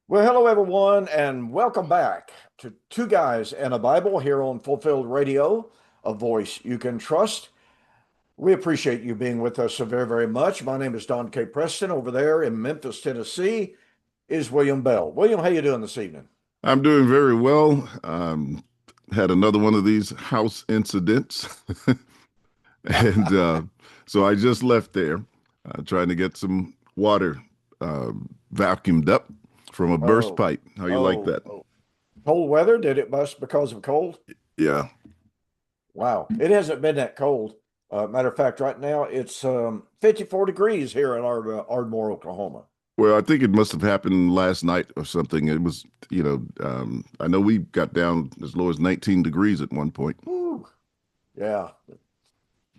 Well, hello everyone, and welcome back to Two Guys and a Bible here on Fulfilled Radio, a voice you can trust. We appreciate you being with us so very, very much. My name is Don K. Preston. Over there in Memphis, Tennessee, is William Bell. William, how you doing this evening? I'm doing very well. Had another one of these house incidents, and so I just left there, trying to get some water uh, vacuumed up from a burst Oh, pipe. How you like that? oh. Cold weather? Did it bust because of cold? Yeah. Wow, it hasn't been that cold. Matter of fact, right now it's 54 degrees here in Ardmore, Oklahoma. Well, I think it must have happened last night or something. It was, I know we got down as low as 19 degrees at one point. Whew. Yeah,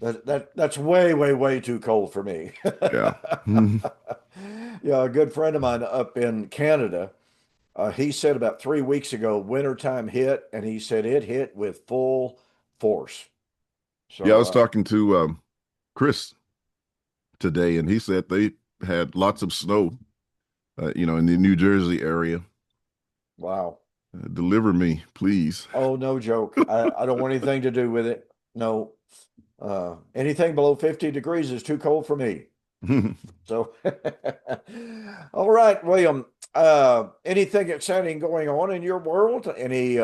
that's way, way, way too cold for me. Yeah. Yeah, a good friend of mine up in Canada, he said about 3 weeks ago, wintertime hit, and he said it hit with full force. Yeah, I So, was talking to Chris today, and he said they had lots of snow, in the New Jersey area. wow. Deliver me, please. Oh, no joke. I don't want anything to do with it. No. Anything below 50 degrees is too cold for me. So, all right, William. Anything exciting going on in your world? Any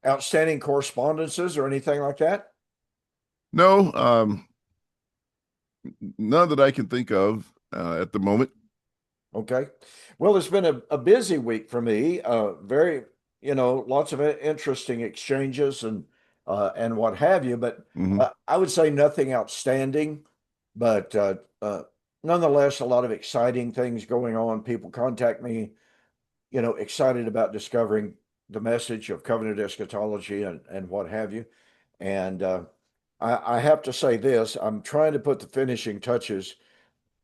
outstanding correspondences or anything like that? No, none that I can think of at the moment. Okay. Well, it's been a busy week for me. Very, lots of interesting exchanges and what have you. But Hmm. I would say nothing outstanding, but nonetheless, a lot of exciting things going on. People contact me, excited about discovering the message of covenant eschatology and what have you. And I have to say this: I'm trying to put the finishing touches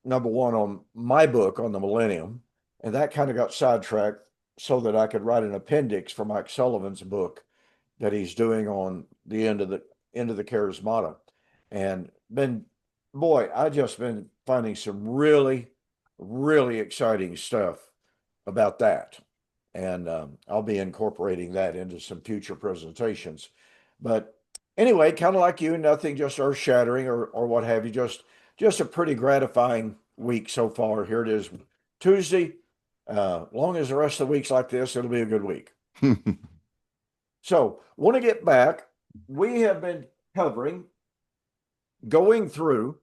number one on my book on the millennium, and that kind of got sidetracked so that I could write an appendix for Mike Sullivan's book that he's doing on the end of the charismata. And been boy, I just been finding some really, really exciting stuff about that. And I'll be incorporating that into some future presentations. But anyway, kind of like you, nothing just earth shattering or what have you, just a pretty gratifying week so far. Here it is, Tuesday. Long as the rest of the week's like this, it'll be a good week. So, want to get back. We have been covering, going through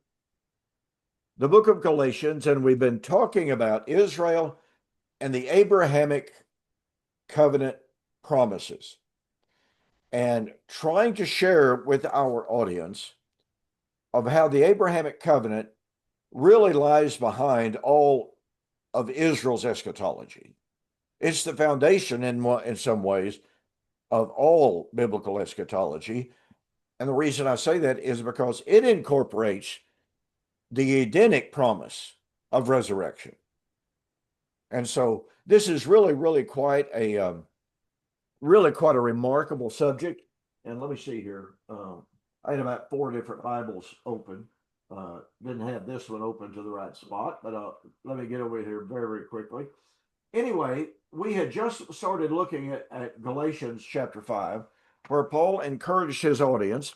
the book of Galatians, and we've been talking about Israel and the Abrahamic covenant promises and trying to share with our audience of how the Abrahamic covenant really lies behind all of Israel's eschatology. It's the foundation in some ways of all biblical eschatology. And the reason I say that is because it incorporates the Edenic promise of resurrection. And so this is really quite a remarkable subject. And let me see here. I had about four different Bibles open. Didn't have this one open to the right spot, but let me get over here very, very quickly. Anyway, we had just started looking at Galatians chapter 5, where Paul encouraged his audience,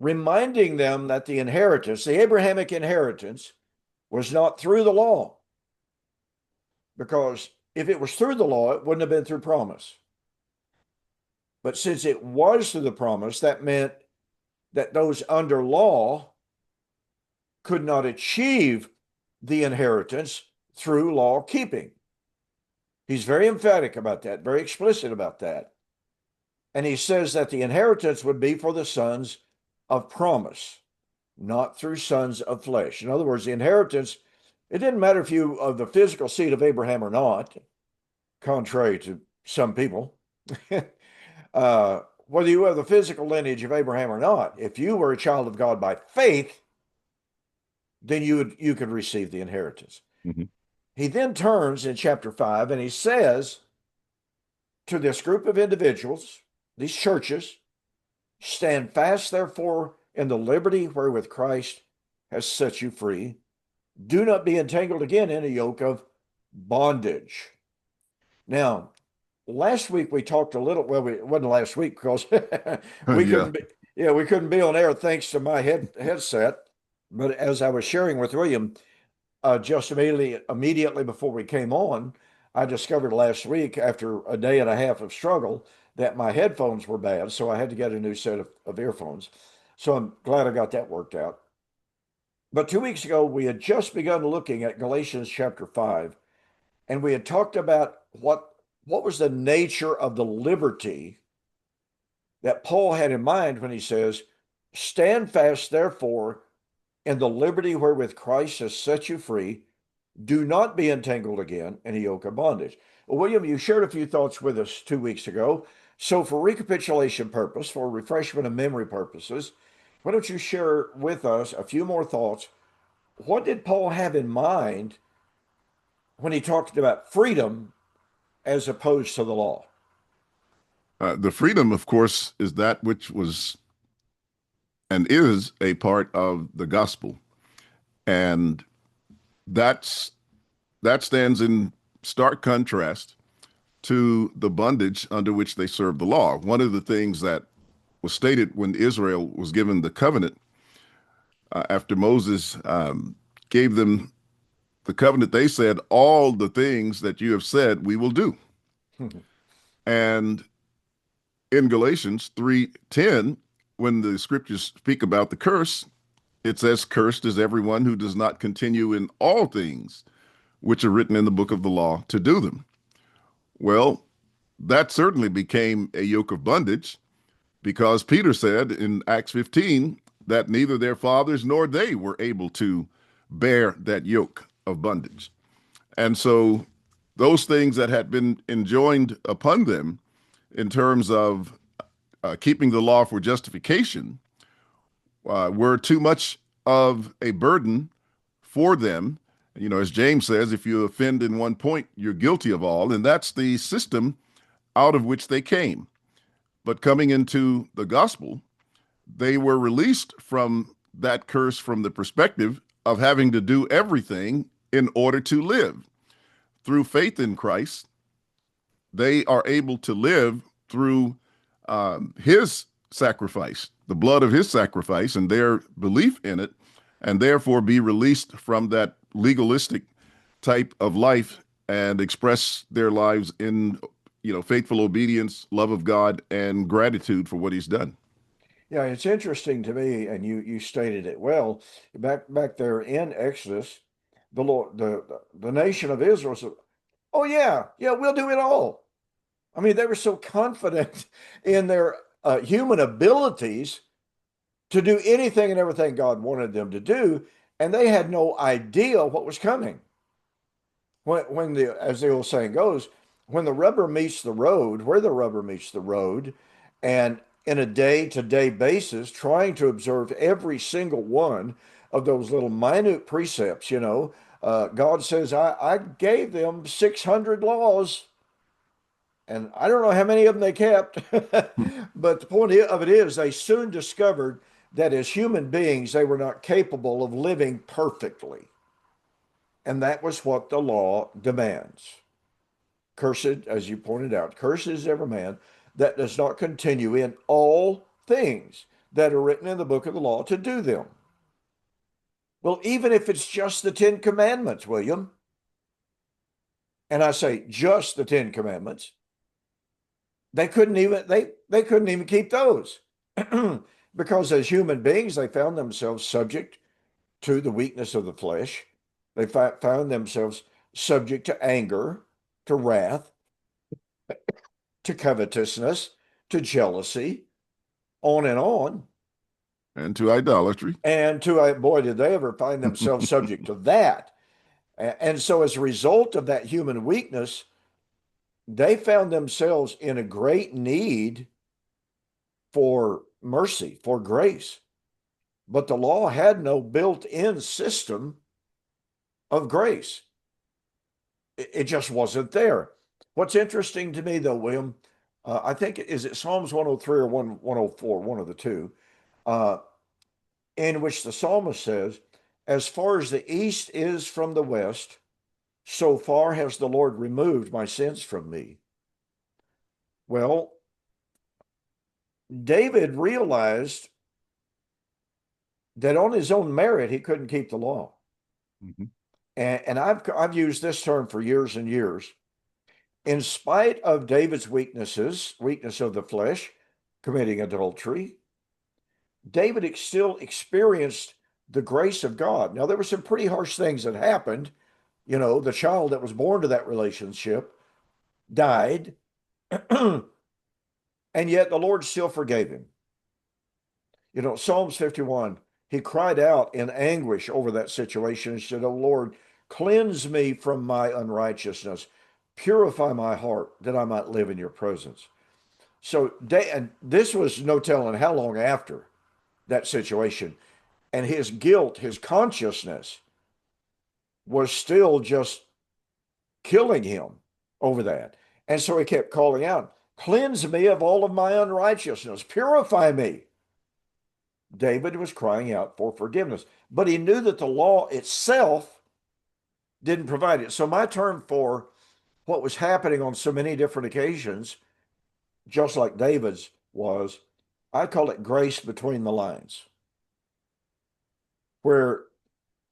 reminding them that the inheritance, the Abrahamic inheritance, was not through the law. Because if it was through the law, it wouldn't have been through promise. But since it was through the promise, that meant that those under law could not achieve the inheritance through law keeping. He's very emphatic about that, very explicit about that. And he says that the inheritance would be for the sons of promise, not through sons of flesh. In other words, the inheritance, it didn't matter if you of the physical seed of Abraham or not, contrary to some people. Whether you have the physical lineage of Abraham or not, if you were a child of God by faith, then you could receive the inheritance. Mhm. He then turns in chapter 5 and he says to this group of individuals, these churches, stand fast, therefore, in the liberty wherewith Christ has set you free. Do not be entangled again in a yoke of bondage. Now, last week we talked a little, well, it wasn't last week because we Yeah. couldn't be, yeah, we couldn't be on air thanks to my headset. But as I was sharing with William, just immediately before we came on, I discovered last week after a day and a half of struggle that my headphones were bad, so I had to get a new set of earphones. So I'm glad I got that worked out. But 2 weeks ago, we had just begun looking at Galatians chapter 5, and we had talked about what was the nature of the liberty that Paul had in mind when he says, "Stand fast, therefore, in the liberty wherewith Christ has set you free. Do not be entangled again in a yoke of bondage." Well, William, you shared a few thoughts with us 2 weeks ago. So, for recapitulation purpose, for refreshment of memory purposes, why don't you share with us a few more thoughts? What did Paul have in mind when he talked about freedom as opposed to the law? The freedom, of course, is that which was and is a part of the gospel. And that's that stands in stark contrast to the bondage under which they served the law. One of the things that was stated when Israel was given the covenant after Moses gave them the covenant, they said, "All the things that you have said, we will do." And in Galatians 3:10, when the scriptures speak about the curse, it says, "Cursed is everyone who does not continue in all things which are written in the book of the law to do them." Well, that certainly became a yoke of bondage because Peter said in Acts 15 that neither their fathers nor they were able to bear that yoke of bondage. And so those things that had been enjoined upon them in terms of keeping the law for justification were too much of a burden for them. You know, as James says, if you offend in one point, you're guilty of all. And that's the system out of which they came. But coming into the gospel, they were released from that curse from the perspective of having to do everything in order to live. Through faith in Christ, they are able to live through his sacrifice, the blood of his sacrifice, and their belief in it, and therefore be released from that legalistic type of life and express their lives in, faithful obedience, love of God, and gratitude for what he's done. Yeah, it's interesting to me, and you stated it well. Back there in Exodus, the Lord, the nation of Israel said, "Oh yeah, yeah, we'll do it all." I mean, they were so confident in their human abilities to do anything and everything God wanted them to do, and they had no idea what was coming. When the, as the old saying goes, when the rubber meets the road, where the rubber meets the road, and in a day-to-day basis, trying to observe every single one of those little minute precepts, God says, I gave them 600 laws, and I don't know how many of them they kept. But the point of it is, they soon discovered that as human beings, they were not capable of living perfectly. And that was what the law demands. Cursed, as you pointed out, cursed is every man that does not continue in all things that are written in the book of the law to do them. Well, even if it's just the Ten Commandments, William, and I say just the Ten Commandments, they couldn't even keep those because as human beings, they found themselves subject to the weakness of the flesh. They found themselves subject to anger, to wrath, to covetousness, to jealousy, on and on. And to idolatry. And to, boy, did they ever find themselves subject to that. And so, as a result of that human weakness, they found themselves in a great need for mercy, for grace. But the law had no built-in system of grace. It just wasn't there. What's interesting to me, though, William, I think, is it Psalms 103 or 104, one of the two, uh, in which the psalmist says, "As far as the east is from the west, so far has the Lord removed my sins from me. Well, David realized that on his own merit, he couldn't keep the law. Mhm. And I've used this term for years and years. In spite of David's weaknesses, weakness of the flesh, committing adultery, David still experienced the grace of God. Now, there were some pretty harsh things that happened. You know, the child that was born to that relationship died, and yet the Lord still forgave him. You know, Psalms 51, he cried out in anguish over that situation and said, "Oh Lord, cleanse me from my unrighteousness, purify my heart that I might live in your presence." So, and this was no telling how long after that situation. And his guilt, his consciousness was still just killing him over that. And so he kept calling out, "Cleanse me of all of my unrighteousness, purify me." David was crying out for forgiveness, but he knew that the law itself didn't provide it. So, my term for what was happening on so many different occasions, just like David's, was I call it grace between the lines, where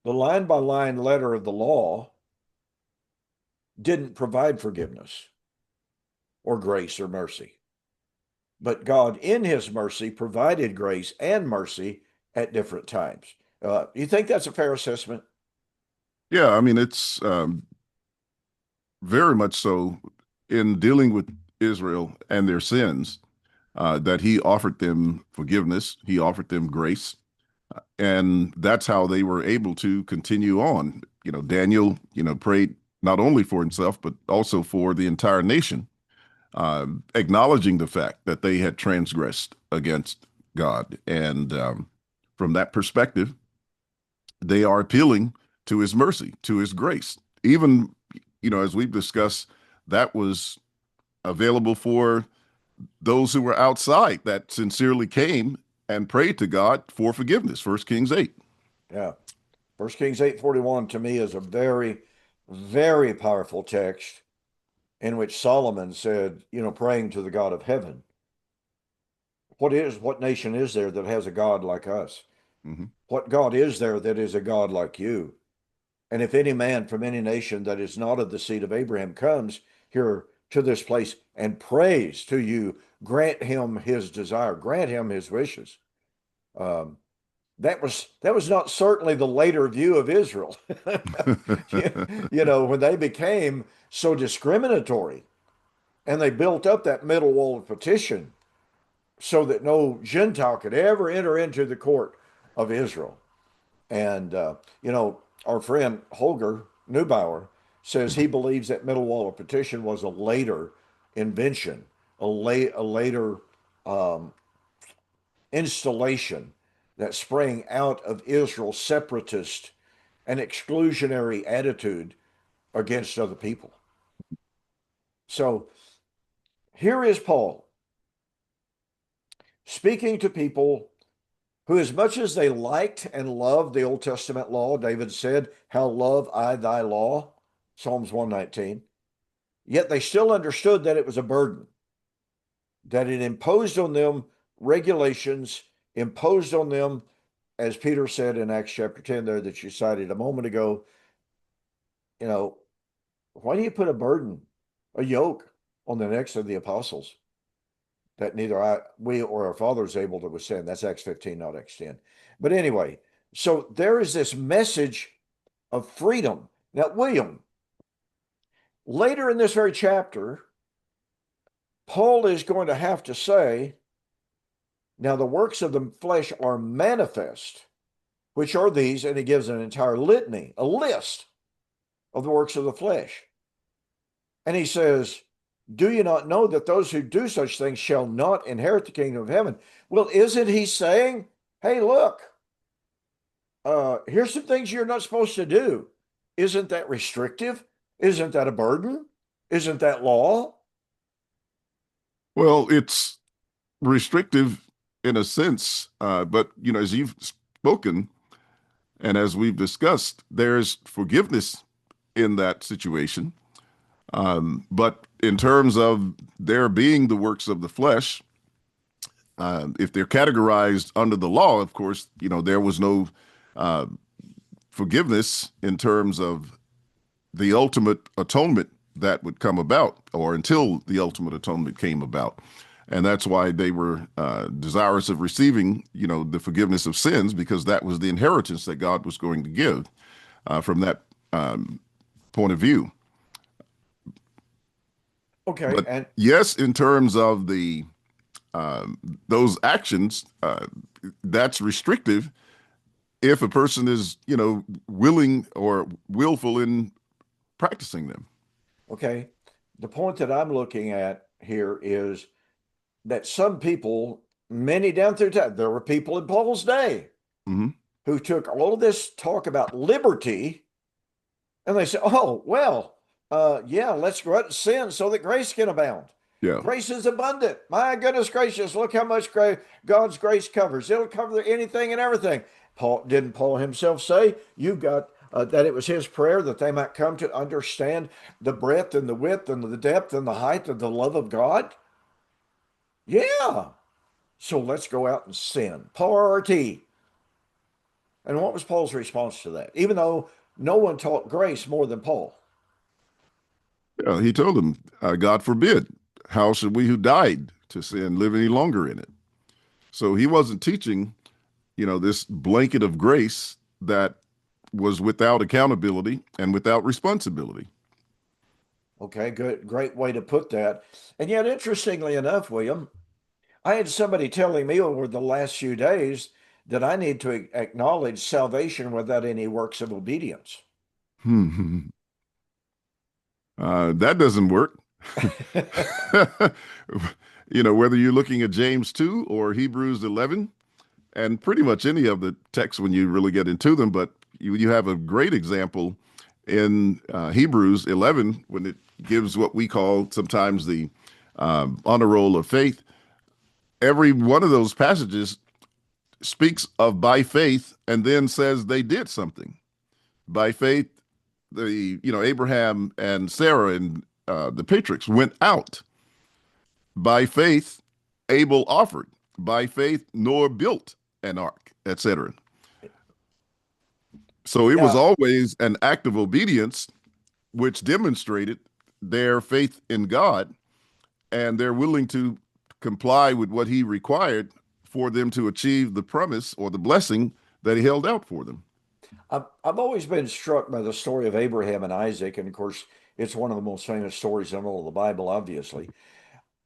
the line by line letter of the law didn't provide forgiveness or grace or mercy. But God, in his mercy, provided grace and mercy at different times. You think that's a fair assessment? Yeah, I mean, it's very much so in dealing with Israel and their sins that he offered them forgiveness, he offered them grace, and that's how they were able to continue on. You know, Daniel, prayed not only for himself but also for the entire nation, acknowledging the fact that they had transgressed against God, and from that perspective, they are appealing to his mercy, to his grace. Even, as we've discussed, that was available for those who were outside that sincerely came and prayed to God for forgiveness. First Kings 8. Yeah. First Kings 8:41 to me is a very, very powerful text in which Solomon said, praying to the God of heaven, what nation is there that has a God like us? Mhm. What God is there that is a God like you? And if any man from any nation that is not of the seed of Abraham comes here to this place and prays to you, grant him his desire, grant him his wishes. Um, that was not certainly the later view of Israel. When they became so discriminatory and they built up that middle wall of petition so that no Gentile could ever enter into the court of Israel. And, our friend Holger Neubauer says he believes that middle wall of petition was a later invention, a later um, installation that sprang out of Israel's separatist and exclusionary attitude against other people. So here is Paul speaking to people who, as much as they liked and loved the Old Testament law, David said, "How love I thy law," Psalms 119, yet they still understood that it was a burden, that it imposed on them regulations, imposed on them, as Peter said in Acts chapter 10 there that you cited a moment ago, you know, why do you put a burden, a yoke on the necks of the apostles that neither we or our fathers able to withstand? That's Acts 15, not Acts 10. But anyway, so there is this message of freedom. Now, William, later in this very chapter, Paul is going to have to say, now the works of the flesh are manifest, which are these, and he gives an entire litany, a list of the works of the flesh. And he says, "Do you not know that those who do such things shall not inherit the kingdom of heaven?" Well, isn't he saying, hey, look, here's some things you're not supposed to do? Isn't that restrictive? Isn't that a burden? Isn't that law? Well, it's restrictive in a sense, but as you've spoken and as we've discussed, there's forgiveness in that situation. But in terms of there being the works of the flesh, if they're categorized under the law, of course, there was no uh, forgiveness in terms of the ultimate atonement that would come about, or until the ultimate atonement came about. And that's why they were desirous of receiving, the forgiveness of sins, because that was the inheritance that God was going to give from that point of view. Okay. But And yes, in terms of the those actions, that's restrictive if a person is, willing or willful in practicing them. okay, the point that I'm looking at here is that some people, many down through time, there were people in Paul's day Hmm. who took all of this talk about liberty and they said, oh, well, yeah, let's go out and sin so that grace can abound. Yeah. Grace is abundant. My goodness gracious, look how much God's grace covers. It'll cover anything and everything. Didn't Paul himself say, you got that it was his prayer that they might come to understand the breadth and the width and the depth and the height of the love of God? Yeah. So let's go out and sin. Party. And what was Paul's response to that? Even though no one taught grace more than Paul. Yeah, he told them, God forbid, how should we who died to sin live any longer in it? So he wasn't teaching, this blanket of grace that was without accountability and without responsibility. Okay, good, great way to put that. And yet, interestingly enough, William, I had somebody telling me over the last few days that I need to acknowledge salvation without any works of obedience. That doesn't work. Whether you're looking at James 2 or Hebrews 11, and pretty much any of the texts when you really get into them, but you have a great example in Hebrews 11 when it gives what we call sometimes the honor roll of faith. Every one of those passages speaks of by faith and then says they did something. By faith, Abraham and Sarah and the patriarchs went out. By faith, Abel offered. By faith, Noah built an ark, etc. So it was Yeah, always an act of obedience, which demonstrated their faith in God, and they're willing to comply with what he required for them to achieve the promise or the blessing that he held out for them. I've always been struck by the story of Abraham and Isaac, and of course, it's one of the most famous stories in all of the Bible, obviously.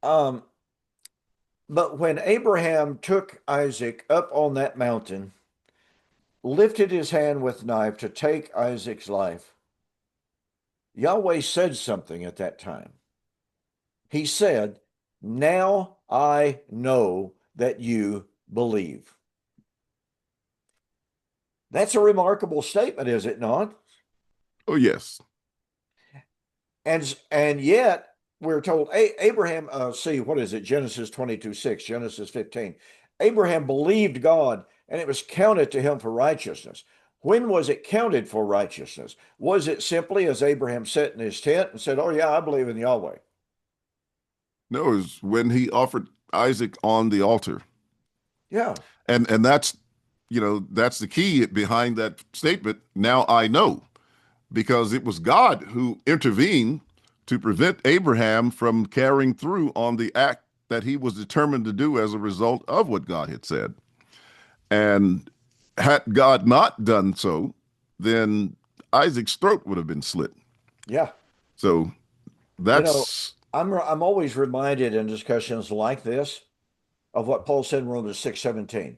Um, but when Abraham took Isaac up on that mountain, lifted his hand with knife to take Isaac's life, Yahweh said something at that time. He said, now I know that you believe. That's a remarkable statement, is it not? Oh, yes. And yet we're told Abraham, see, what is it? Genesis 22:6, Genesis 15. Abraham believed God and it was counted to him for righteousness. When was it counted for righteousness? Was it simply as Abraham sat in his tent and said, oh, yeah, I believe in Yahweh? No, it was when he offered Isaac on the altar. Yeah. And that's the key behind that statement. Now I know, because it was God who intervened to prevent Abraham from carrying through on the act that he was determined to do as a result of what God had said. And had God not done so, then Isaac's throat would have been slit. Yeah. So You know, that's, I'm always reminded in discussions like this of what Paul said in Romans 6:17.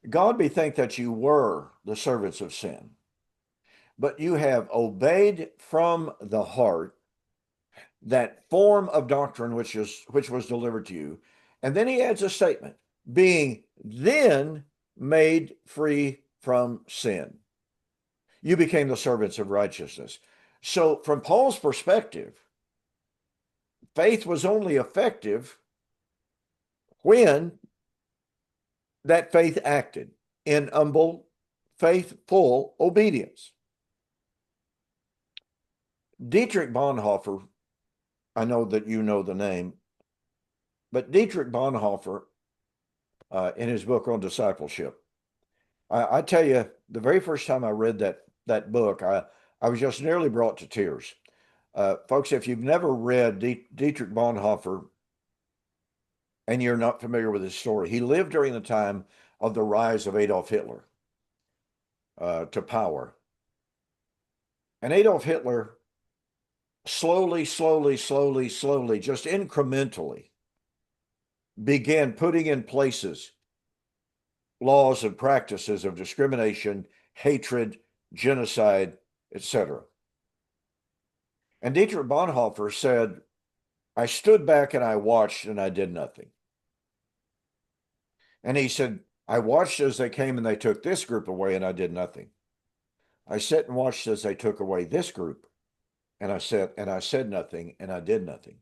God be thanked that you were the servants of sin, but you have obeyed from the heart that form of doctrine which was delivered to you. And then he adds a statement, being then made free from sin. You became the servants of righteousness. So from Paul's perspective, faith was only effective when that faith acted in humble, faithful obedience. Dietrich Bonhoeffer, I know that you know the name, but Dietrich Bonhoeffer, in his book on discipleship, I tell you, the very first time I read that book, I was just nearly brought to tears. Folks, if you've never read Dietrich Bonhoeffer and you're not familiar with his story, he lived during the time of the rise of Adolf Hitler to power. And Adolf Hitler slowly, just incrementally began putting in places laws and practices of discrimination, hatred, genocide, etc. And Dietrich Bonhoeffer said, I stood back and I watched and I did nothing. And he said, I watched as they came and they took this group away and I did nothing. I sat and watched as they took away this group and I said nothing and I did nothing.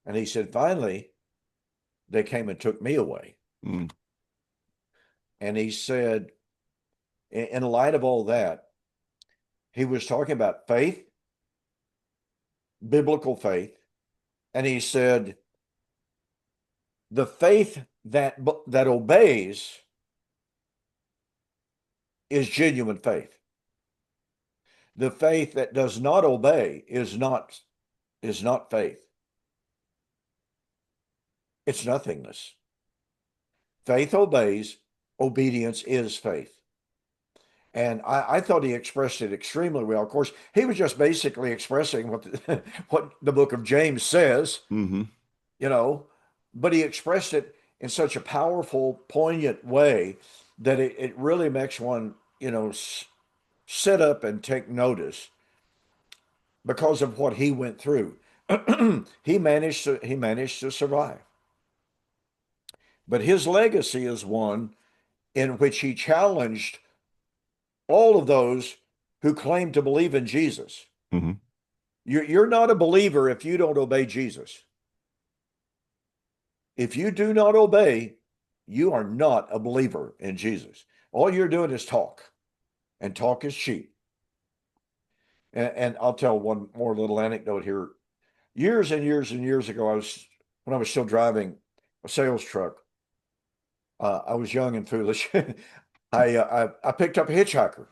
And he said, finally, they came and took me away. Mm. And he said, in light of all that, he was talking about faith, biblical faith. And he said, the faith that obeys is genuine faith. The faith that does not obey is not faith. It's nothingness. Faith obeys, obedience is faith. And I thought he expressed it extremely well. Of course, he was just basically expressing what the book of James says, Mm-hmm. you know, but he expressed it in such a powerful, poignant way that it really makes one, sit up and take notice because of what he went through. He managed to survive. But his legacy is one in which he challenged all of those who claim to believe in Jesus. Mm-hmm. You're not a believer if you don't obey Jesus. If you do not obey, you are not a believer in Jesus. All you're doing is talk, and talk is cheap. And I'll tell one more little anecdote here. Years and years and years ago, when I was still driving a sales truck, I was young and foolish. I picked up a hitchhiker.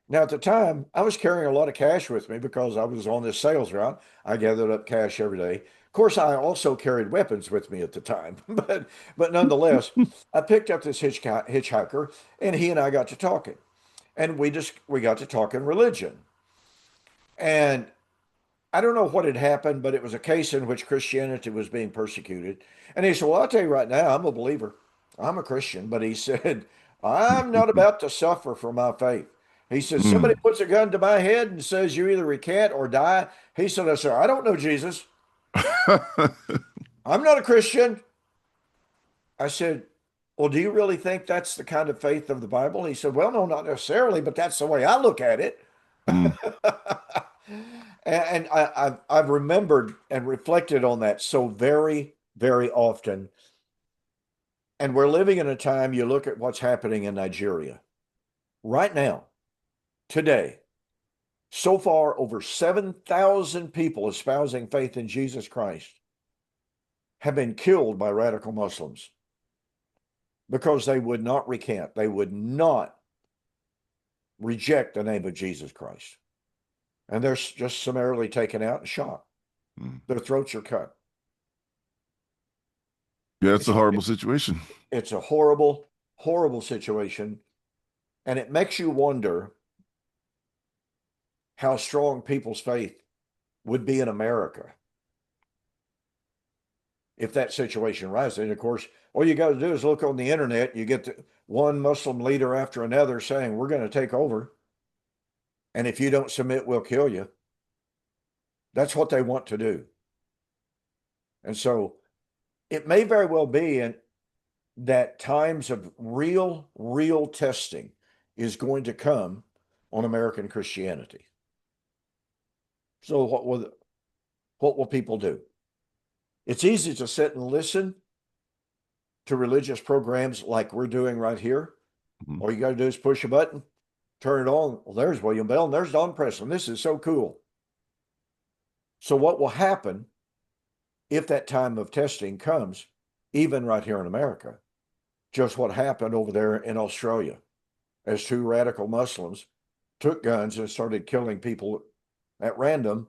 Now, at the time, I was carrying a lot of cash with me because I was on this sales route. I gathered up cash every day. Of course, I also carried weapons with me at the time, but nonetheless, I picked up this hitchhiker, and he and I got to talking, and we got to talking religion. And I don't know what had happened, but it was a case in which Christianity was being persecuted. And he said, well, I'll tell you right now, I'm a believer. I'm a Christian. But he said, I'm not about to suffer for my faith. He said, somebody Mm. puts a gun to my head and says, you either recant or die. He said, sir, I don't know Jesus. I'm not a Christian. I said, well, do you really think that's the kind of faith of the Bible? He said, well, no, not necessarily, but that's the way I look at it. Mm. And I've remembered and reflected on that so very, very often. And we're living in a time, you look at what's happening in Nigeria right now, today. So far, over 7,000 people espousing faith in Jesus Christ have been killed by radical Muslims because they would not recant. They would not reject the name of Jesus Christ. And they're just summarily taken out and shot. Mm. Their throats are cut. Yeah, it's a horrible situation. It's a horrible, horrible situation. And it makes you wonder how strong people's faith would be in America if that situation arises. And of course, all you got to do is look on the internet. You get one Muslim leader after another saying, we're going to take over. And if you don't submit, we'll kill you. That's what they want to do. And so it may very well be that times of real testing is going to come on American Christianity. So what will people do? It's easy to sit and listen to religious programs like we're doing right here. Mm-hmm. All you got to do is push a button, turn it on. Well, there's William Bell and there's Don Preston. This is so cool. So what will happen if that time of testing comes, even right here in America? Just what happened over there in Australia as two radical Muslims took guns and started killing people at random,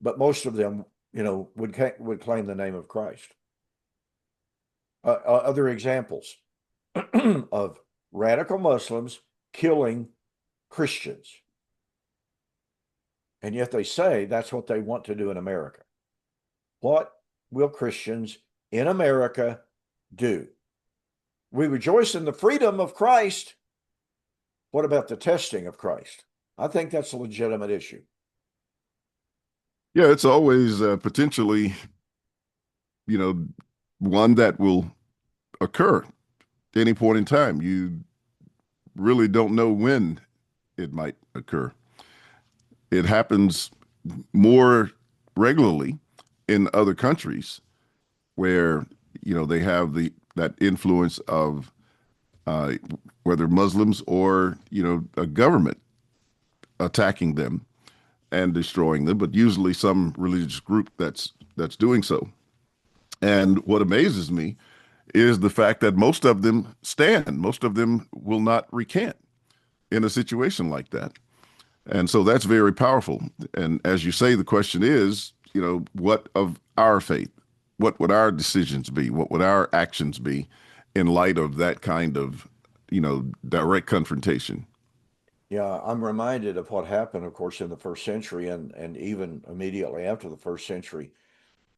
but most of them, would claim the name of Christ. Other examples of radical Muslims killing Christians. And yet they say that's what they want to do in America. What will Christians in America do? We rejoice in the freedom of Christ. What about the testing of Christ? I think that's a legitimate issue. Yeah, it's always potentially, you know, one that will occur at any point in time. You really don't know when it might occur. It happens more regularly in other countries where they have that influence of uh, whether Muslims or a government attacking them and destroying them, but usually some religious group that's doing so. And what amazes me is the fact that most of them stand. Most of them will not recant in a situation like that. And so that's very powerful. And as you say, the question is, what of our faith? What would our decisions be? What would our actions be in light of that kind of, direct confrontation? Yeah, I'm reminded of what happened, of course, in the first century and even immediately after the first century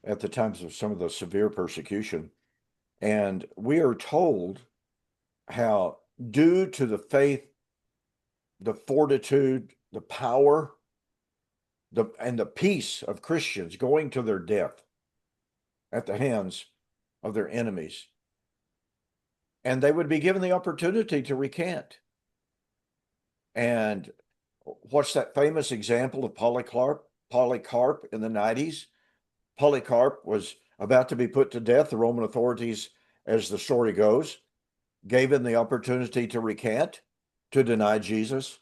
at the times of some of the severe persecution. And we are told how, due to the faith, the fortitude, the power, and the peace of Christians going to their death at the hands of their enemies, and they would be given the opportunity to recant. And what's that famous example of Polycarp? Polycarp in the 90s. Polycarp was about to be put to death. The Roman authorities, as the story goes, gave him the opportunity to recant, to deny Jesus.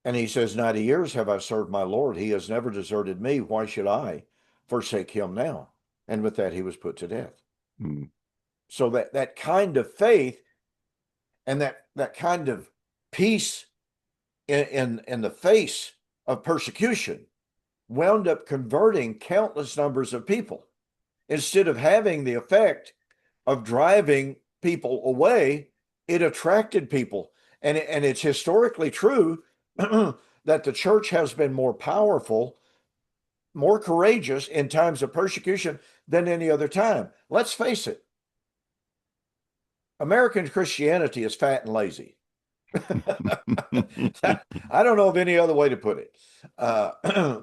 And he says, 90 years have I served my Lord. He has never deserted me. Why should I forsake him now? And with that, he was put to death. Hmm. So that kind of faith and that kind of peace in the face of persecution wound up converting countless numbers of people. Instead of having the effect of driving people away, it attracted people. And it's historically true that the church has been more powerful, more courageous in times of persecution than any other time. Let's face it, American Christianity is fat and lazy. I don't know of any other way to put it.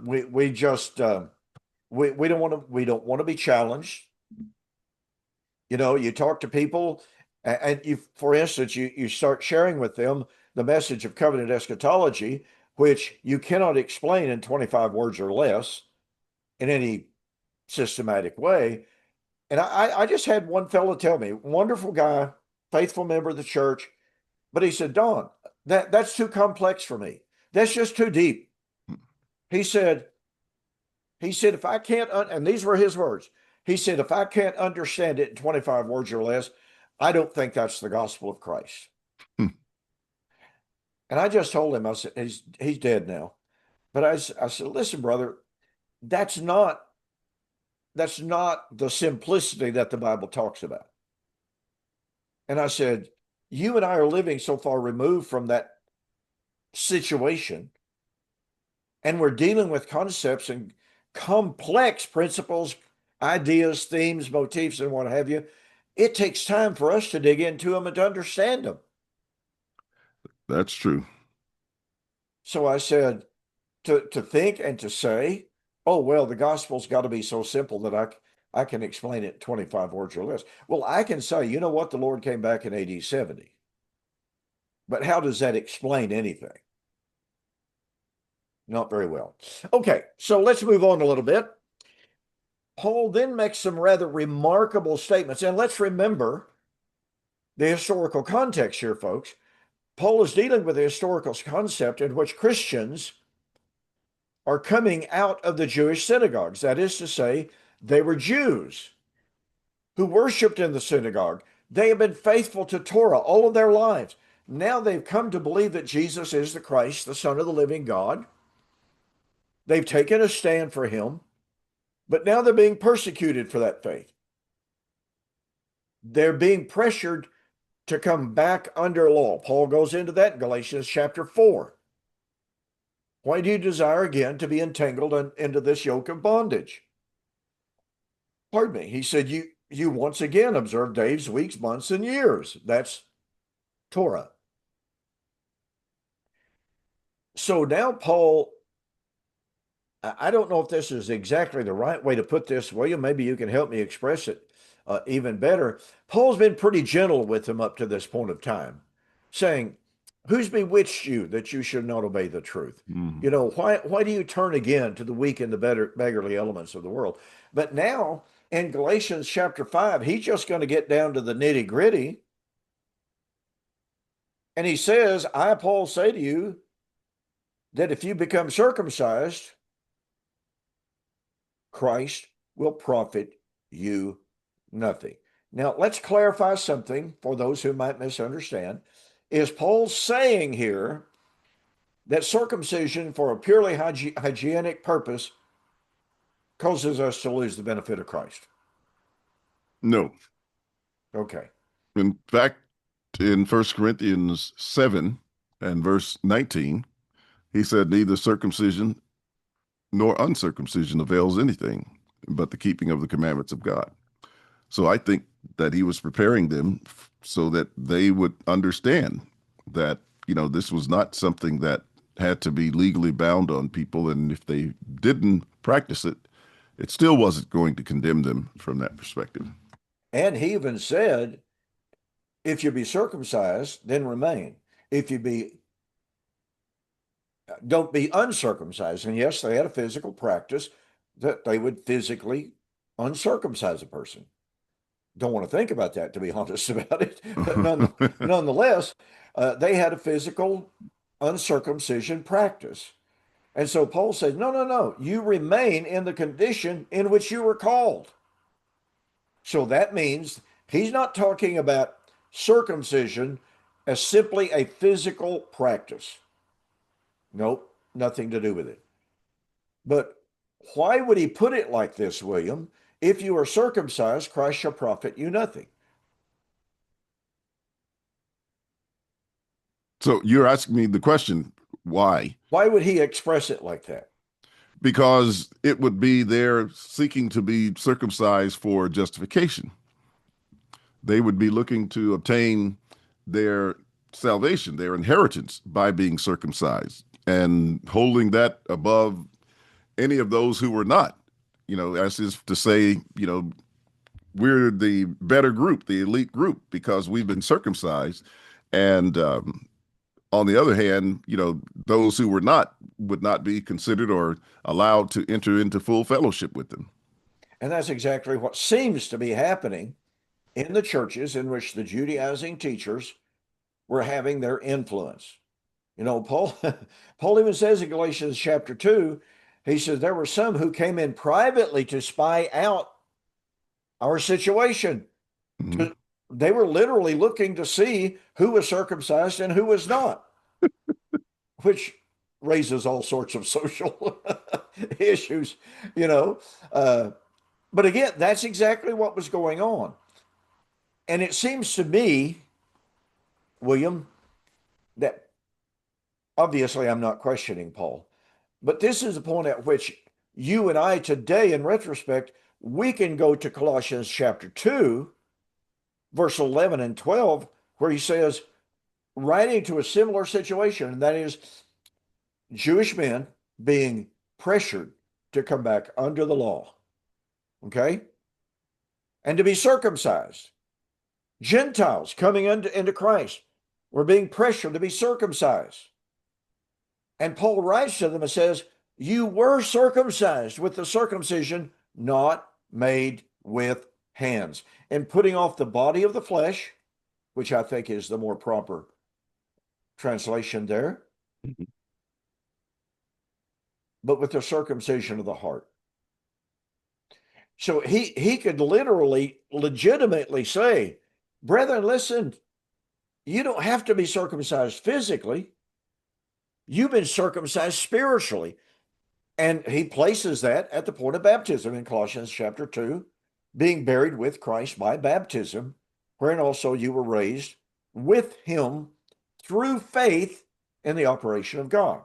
We just we don't want to be challenged. You talk to people, and you, for instance, you start sharing with them the message of covenant eschatology, which you cannot explain in 25 words or less in any systematic way. And I just had one fellow tell me, wonderful guy, faithful member of the church, but he said, Don, that's too complex for me. That's just too deep. He said, if I can't, and these were his words, he said, if I can't understand it in 25 words or less, I don't think that's the gospel of Christ. And I just told him, I said, he's dead now. But I said, listen, brother, that's not the simplicity that the Bible talks about. And I said, you and I are living so far removed from that situation, and we're dealing with concepts and complex principles, ideas, themes, motifs, and what have you. It takes time for us to dig into them and to understand them. That's true. So I said, to think and to say, oh, well, the gospel's got to be so simple that I can explain it in 25 words or less. Well, I can say, you know what? The Lord came back in AD 70. But how does that explain anything? Not very well. Okay, so let's move on a little bit. Paul then makes some rather remarkable statements. And let's remember the historical context here, folks. Paul is dealing with a historical concept in which Christians are coming out of the Jewish synagogues. That is to say, they were Jews who worshiped in the synagogue. They have been faithful to Torah all of their lives. Now they've come to believe that Jesus is the Christ, the Son of the living God. They've taken a stand for him, but now they're being persecuted for that faith. They're being pressured to come back under law. Paul goes into that in Galatians chapter 4. Why do you desire again to be entangled into this yoke of bondage? Pardon me. He said, you once again observe days, weeks, months, and years. That's Torah. So now Paul, I don't know if this is exactly the right way to put this, William. Maybe you can help me express it even better. Paul's been pretty gentle with them up to this point of time, saying, who's bewitched you that you should not obey the truth? Mm. You know, why do you turn again to the weak and the beggarly elements of the world? But now in Galatians chapter 5, he's just going to get down to the nitty gritty. And he says, I, Paul, say to you that if you become circumcised, Christ will profit you nothing. Now, let's clarify something for those who might misunderstand. Is Paul saying here that circumcision for a purely hygienic purpose causes us to lose the benefit of Christ? No. Okay. In fact, in 1 Corinthians 7 and verse 19, he said, neither circumcision nor uncircumcision avails anything but the keeping of the commandments of God. So I think that he was preparing them so that they would understand that, you know, this was not something that had to be legally bound on people. And if they didn't practice it, it still wasn't going to condemn them from that perspective. And he even said, if you be circumcised, then remain. If you don't be uncircumcised. And yes, they had a physical practice that they would physically uncircumcise a person. Don't want to think about that, to be honest about it. But nonetheless, they had a physical uncircumcision practice. And so Paul says, no, you remain in the condition in which you were called. So that means he's not talking about circumcision as simply a physical practice. Nope, nothing to do with it. But why would he put it like this, William? If you are circumcised, Christ shall profit you nothing. So you're asking me the question, why? Why would he express it like that? Because it would be they're seeking to be circumcised for justification. They would be looking to obtain their salvation, their inheritance by being circumcised and holding that above any of those who were not, you know, as is to say, you know, we're the better group, the elite group, because we've been circumcised. And on the other hand, you know, those who were not would not be considered or allowed to enter into full fellowship with them. And that's exactly what seems to be happening in the churches in which the Judaizing teachers were having their influence. You know, Paul even says in Galatians chapter 2, he says there were some who came in privately to spy out our situation. Mhm. They were literally looking to see who was circumcised and who was not, which raises all sorts of social issues, you know. But again, that's exactly what was going on. And it seems to me, William, that obviously I'm not questioning Paul, but this is the point at which you and I today, in retrospect, we can go to Colossians chapter 2, verse 11 and 12, where he says, writing to a similar situation, and that is Jewish men being pressured to come back under the law, okay, and to be circumcised. Gentiles coming into Christ were being pressured to be circumcised. And Paul writes to them and says, you were circumcised with the circumcision not made with hands, and putting off the body of the flesh, which I think is the more proper translation there, Mhm. but with the circumcision of the heart. So he could literally, legitimately say, brethren, listen, you don't have to be circumcised physically. You've been circumcised spiritually. And he places that at the point of baptism in Colossians chapter 2, being buried with Christ by baptism, wherein also you were raised with him through faith in the operation of God.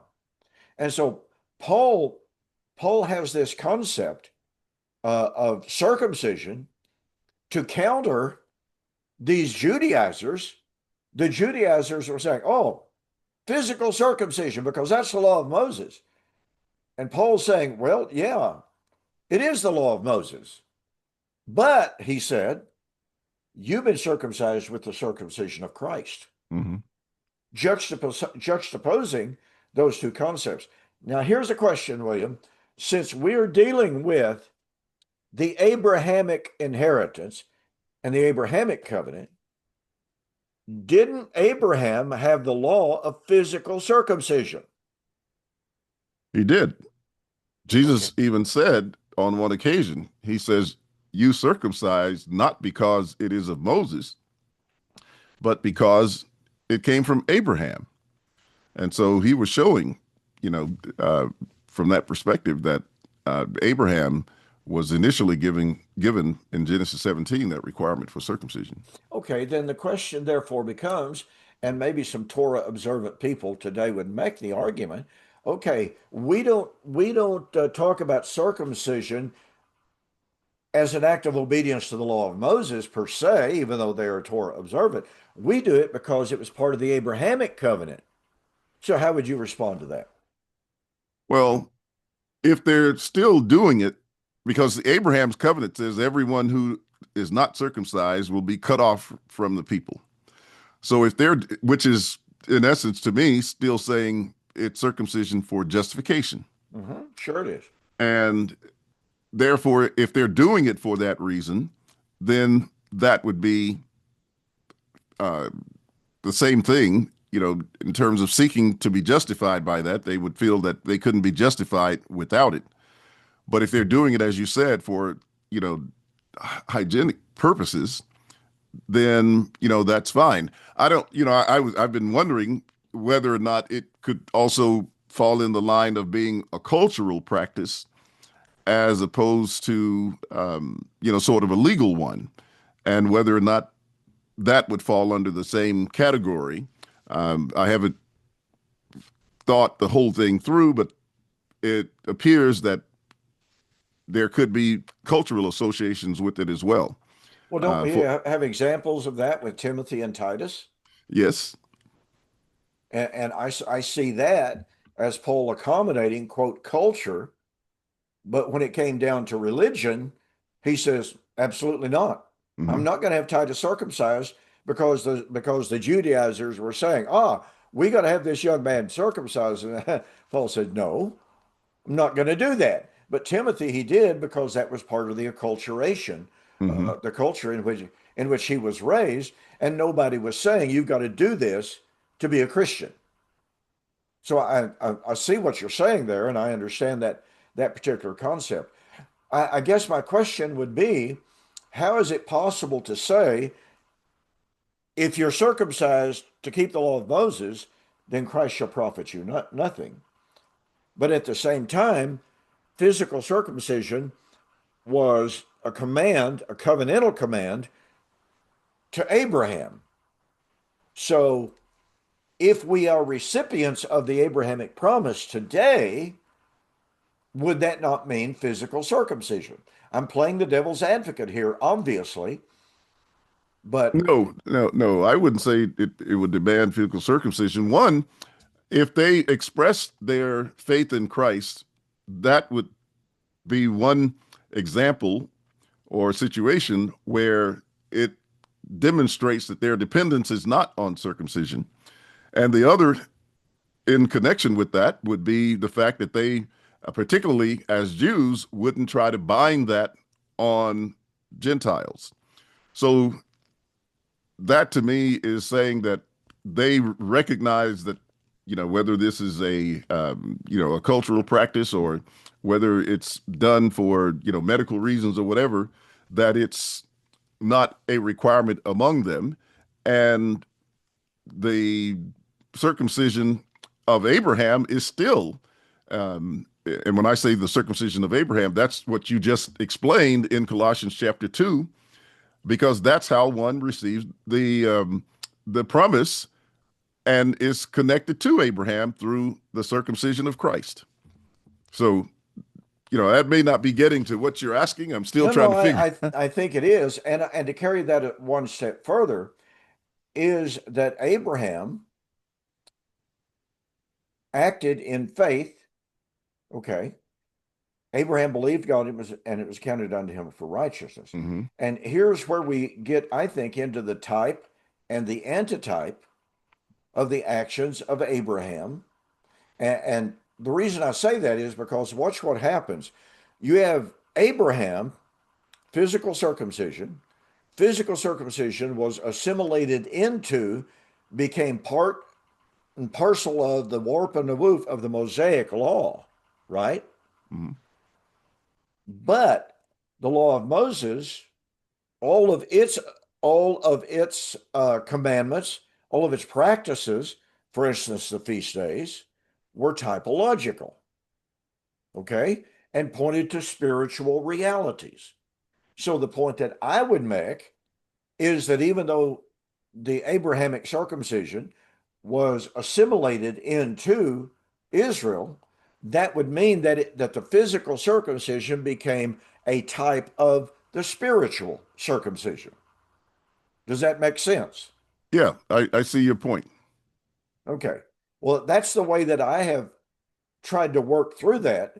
And so Paul has this concept of circumcision to counter these Judaizers. The Judaizers were saying, oh, physical circumcision, because that's the law of Moses. And Paul's saying, well, yeah, it is the law of Moses. But, he said, you've been circumcised with the circumcision of Christ. Mm-hmm. Juxtaposing those two concepts. Now, here's a question, William. Since we're dealing with the Abrahamic inheritance and the Abrahamic covenant, didn't Abraham have the law of physical circumcision? He did. Jesus Okay. even said on one occasion, he says, you circumcised not because it is of Moses, but because it came from Abraham. And so he was showing, you know, from that perspective that Abraham was initially given in Genesis 17 that requirement for circumcision. Okay, then the question therefore becomes, and maybe some Torah observant people today would make the argument, okay, we don't talk about circumcision as an act of obedience to the law of Moses per se, even though they are Torah observant. We do it because it was part of the Abrahamic covenant. So how would you respond to that? Well, if they're still doing it, because Abraham's covenant says everyone who is not circumcised will be cut off from the people. So if they're, which is in essence to me, still saying it's circumcision for justification. Sure it is. And therefore, if they're doing it for that reason, then that would be uh, the same thing, you know, in terms of seeking to be justified by that. They would feel that they couldn't be justified without it. But if they're doing it, as you said, for, you know, hygienic purposes, then, you know, that's fine. I don't, you know, I've been wondering whether or not it could also fall in the line of being a cultural practice as opposed to, you know, sort of a legal one, and whether or not that would fall under the same category. I haven't thought the whole thing through, but it appears that there could be cultural associations with it as well. Well, don't we For have examples of that with Timothy and Titus? yes, And I see that as Paul accommodating, quote, culture. But when it came down to religion, he says, absolutely not. I'm hmm not going to have Titus circumcised because the Judaizers were saying, we got to have this young man circumcised. And Paul said, no, I'm not going to do that. But Timothy, he did because that was part of the acculturation, hmm the culture in which he was raised, and nobody was saying you've got to do this to be a Christian. So I see what you're saying there, and I understand that particular concept. I guess my question would be, how is it possible to say if you're circumcised to keep the law of Moses, then Christ shall profit you nothing? But at the same time, physical circumcision was a command, a covenantal command to Abraham. So if we are recipients of the Abrahamic promise today, would that not mean physical circumcision? I'm playing the devil's advocate here, obviously, but no. I wouldn't say it would demand physical circumcision. One, if they expressed their faith in Christ, that would be one example or situation where it demonstrates that their dependence is not on circumcision. And the other, in connection with that, would be the fact that they, particularly as Jews, wouldn't try to bind that on Gentiles. So that to me is saying that they recognize that whether this is a cultural practice or whether it's done for, medical reasons or whatever, that it's not a requirement among them. And the circumcision of Abraham is still, and when I say the circumcision of Abraham, that's what you just explained in Colossians chapter 2, because that's how one receives the promise and is connected to Abraham through the circumcision of Christ. So, that may not be getting to what you're asking. I'm still No, trying no, to figure. I think it is. And to carry that one step further is that Abraham acted in faith. Okay. Abraham believed God, and it was counted unto him for righteousness. Hmm. And here's where we get, I think, into the type and the antitype of the actions of Abraham. And the reason I say that is because watch what happens. You have Abraham, physical circumcision. Physical circumcision was assimilated into, became part and parcel of the warp and the woof of the Mosaic law, right? Hmm. But the law of Moses, all of its commandments, all of its practices, for instance, the feast days, were typological, okay, and pointed to spiritual realities. So the point that I would make is that even though the Abrahamic circumcision was assimilated into Israel, that would mean that the physical circumcision became a type of the spiritual circumcision. Does that make sense? Yeah, I see your point. Okay. Well, that's the way that I have tried to work through that,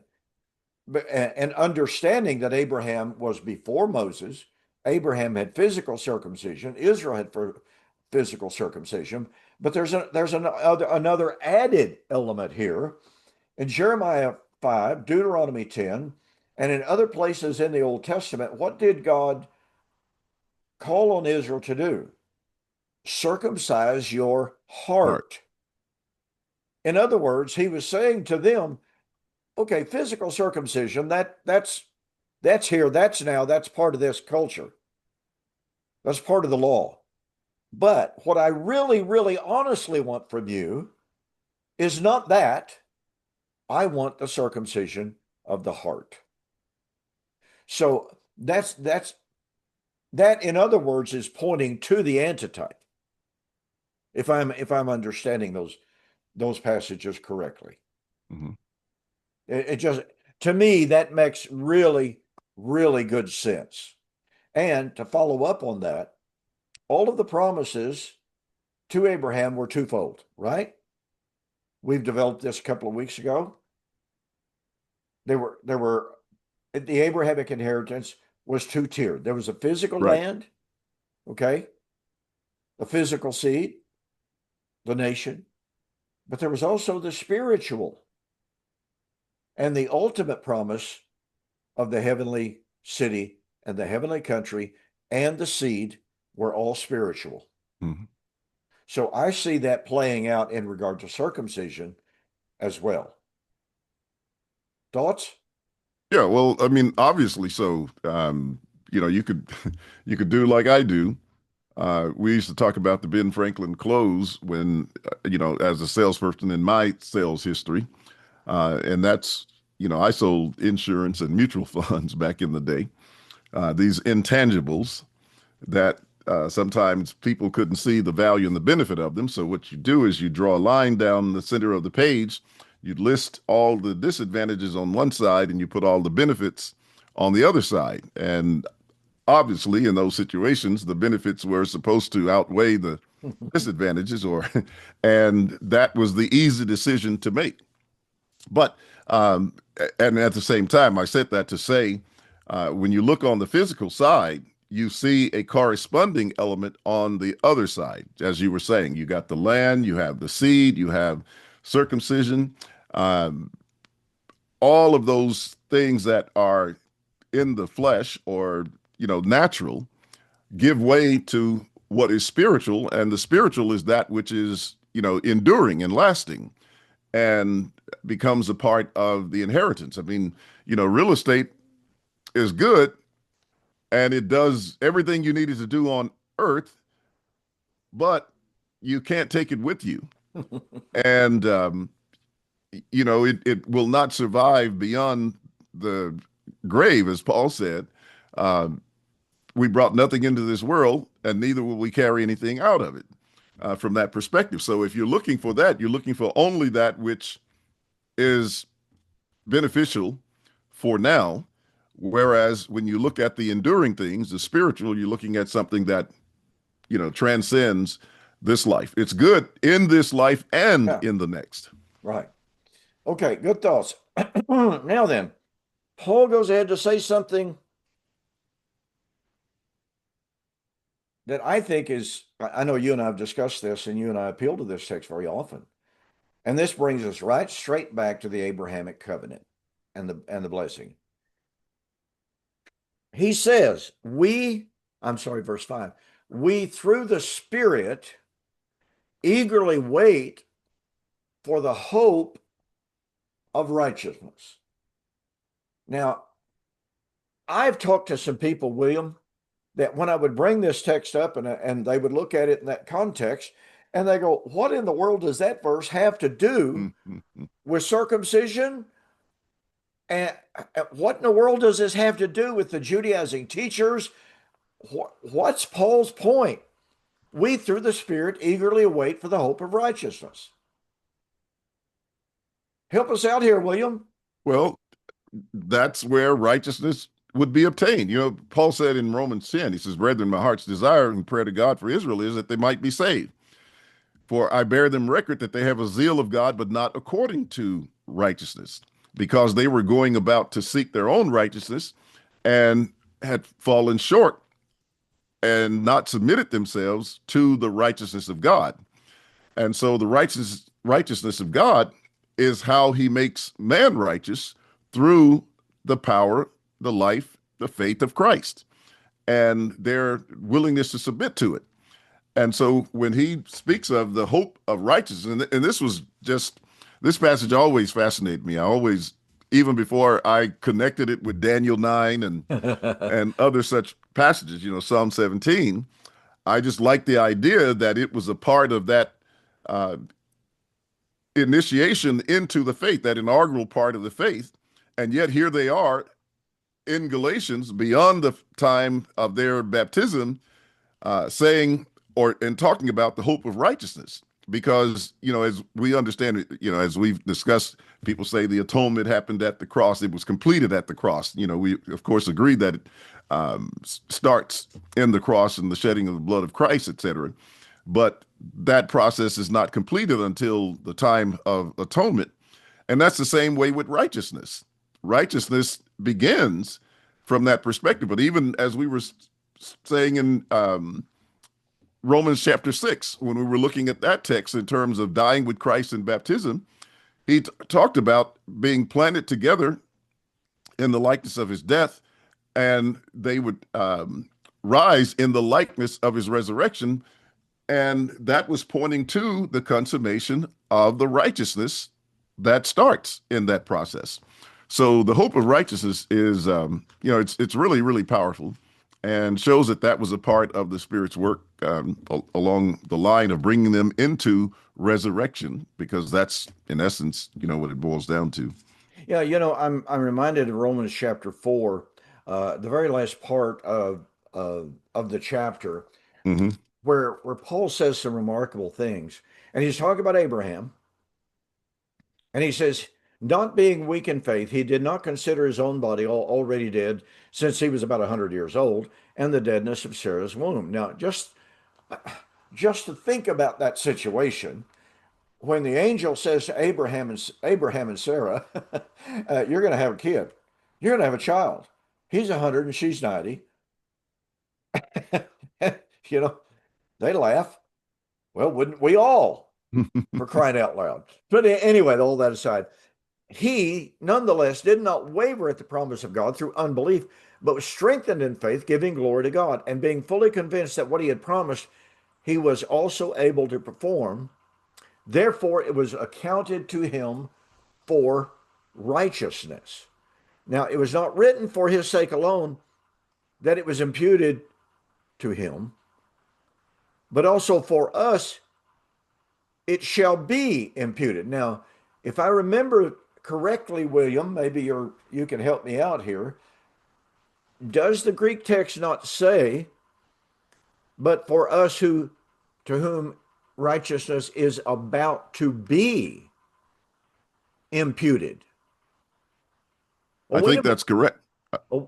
and understanding that Abraham was before Moses. Abraham had physical circumcision. Israel had physical circumcision. But there's another added element here in Jeremiah 5, Deuteronomy 10, and in other places in the Old Testament. What did God call on Israel to do? Circumcise your All right. heart. In other words, he was saying to them, okay, physical circumcision, that's here, that's now, that's part of this culture. That's part of the law. But what I really, really honestly want from you is not that. I want the circumcision of the heart. So that in other words is pointing to the antitype. If I'm understanding those passages correctly. Hmm. It just, to me, that makes really, really good sense. And to follow up on that, all of the promises to Abraham were twofold, right? We've developed this a couple of weeks ago. There were the Abrahamic inheritance was two-tiered. There was a physical Right. land, okay, the physical seed, the nation, but there was also the spiritual and the ultimate promise of the heavenly city and the heavenly country and the seed were all spiritual. Hmm. So I see that playing out in regard to circumcision as well. Thoughts? Yeah, well, I mean, obviously, so you could you could do like I do. We used to talk about the Ben Franklin close when, as a salesperson in my sales history, and that's, I sold insurance and mutual funds back in the day. These intangibles that sometimes people couldn't see the value and the benefit of them. So what you do is you draw a line down the center of the page. You list all the disadvantages on one side and you put all the benefits on the other side. And obviously, in those situations, the benefits were supposed to outweigh the disadvantages, and that was the easy decision to make. But and at the same time, I said that to say, when you look on the physical side, you see a corresponding element on the other side. As you were saying, you got the land, you have the seed, you have circumcision, um, all of those things that are in the flesh or natural give way to what is spiritual, and the spiritual is that which is enduring and lasting and becomes a part of the inheritance. I mean, real estate is good and it does everything you needed to do on earth, but you can't take it with you. And, it will not survive beyond the grave, as Paul said. Um, we brought nothing into this world, and neither will we carry anything out of it from that perspective. So if you're looking for that, you're looking for only that which is beneficial for now. Whereas when you look at the enduring things, the spiritual, you're looking at something that, transcends this life. It's good in this life and Yeah, in the next. right. Okay, good thoughts. Now then, Paul goes ahead to say something that I think is, I know you and I have discussed this, and you and I appeal to this text very often. And this brings us right straight back to the Abrahamic covenant and the blessing. He says, verse 5, we through the Spirit eagerly wait for the hope of righteousness. Now, I've talked to some people, William, that when I would bring this text up and they would look at it in that context and they go, what in the world does that verse have to do with circumcision? And what in the world does this have to do with the Judaizing teachers? What's Paul's point? We, through the Spirit, eagerly await for the hope of righteousness. Help us out here, William. Well, that's where righteousness would be obtained. Paul said in Romans 10, he says, brethren, my heart's desire and prayer to God for Israel is that they might be saved. For I bear them record that they have a zeal of God, but not according to righteousness, because they were going about to seek their own righteousness and had fallen short and not submitted themselves to the righteousness of God. And so the righteousness of God is how he makes man righteous through the power, the life, the faith of Christ, and their willingness to submit to it. And so when he speaks of the hope of righteousness, and this passage always fascinated me. I always, even before I connected it with Daniel 9 and other such passages, Psalm 17, I just like the idea that it was a part of that uh, initiation into the faith, that inaugural part of the faith. And yet here they are in Galatians beyond the time of their baptism, saying and talking about the hope of righteousness. Because, as we understand it, as we've discussed, people say the atonement happened at the cross. It was completed at the cross. We, of course, agree that it starts in the cross and the shedding of the blood of Christ, etc. But that process is not completed until the time of atonement. And that's the same way with righteousness. Righteousness begins from that perspective. But even as we were saying in Romans chapter 6, when we were looking at that text in terms of dying with Christ in baptism, he talked about being planted together in the likeness of his death, and they would rise in the likeness of his resurrection. And that was pointing to the consummation of the righteousness that starts in that process. So the hope of righteousness is, it's really, really powerful, and shows that was a part of the Spirit's work along the line of bringing them into resurrection, because that's in essence, what it boils down to. Yeah, I'm reminded of Romans chapter 4, the very last part of the chapter, Mm-hmm. where Paul says some remarkable things, and he's talking about Abraham, and he says, not being weak in faith, he did not consider his own body already dead, since he was about 100 years old, and the deadness of Sarah's womb. Now, just to think about that situation, when the angel says to Abraham and Sarah, you're going to have a kid, you're going to have a child. He's 100 and she's 90. They laugh. Well, wouldn't we all, for crying out loud? But anyway, all that aside, he nonetheless did not waver at the promise of God through unbelief, but was strengthened in faith, giving glory to God, and being fully convinced that what he had promised, he was also able to perform. Therefore, it was accounted to him for righteousness. Now, it was not written for his sake alone that it was imputed to him, but also for us it shall be imputed. Now, if I remember correctly, William, maybe you can help me out here. Does the Greek text not say, but for us who to whom righteousness is about to be imputed? I Well, wait a think minute. that's correct.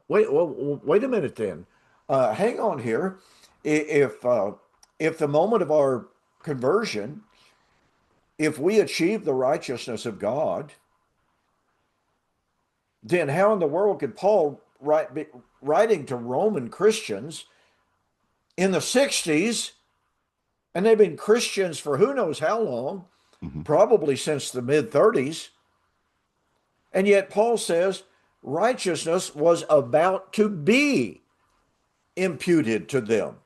Wait a minute then. Hang on here. If the moment of our conversion, if we achieve the righteousness of God, then how in the world could Paul writing to Roman Christians in the 60s, and they've been Christians for who knows how long, Mhm. probably since the mid 30s, and yet Paul says righteousness was about to be imputed to them.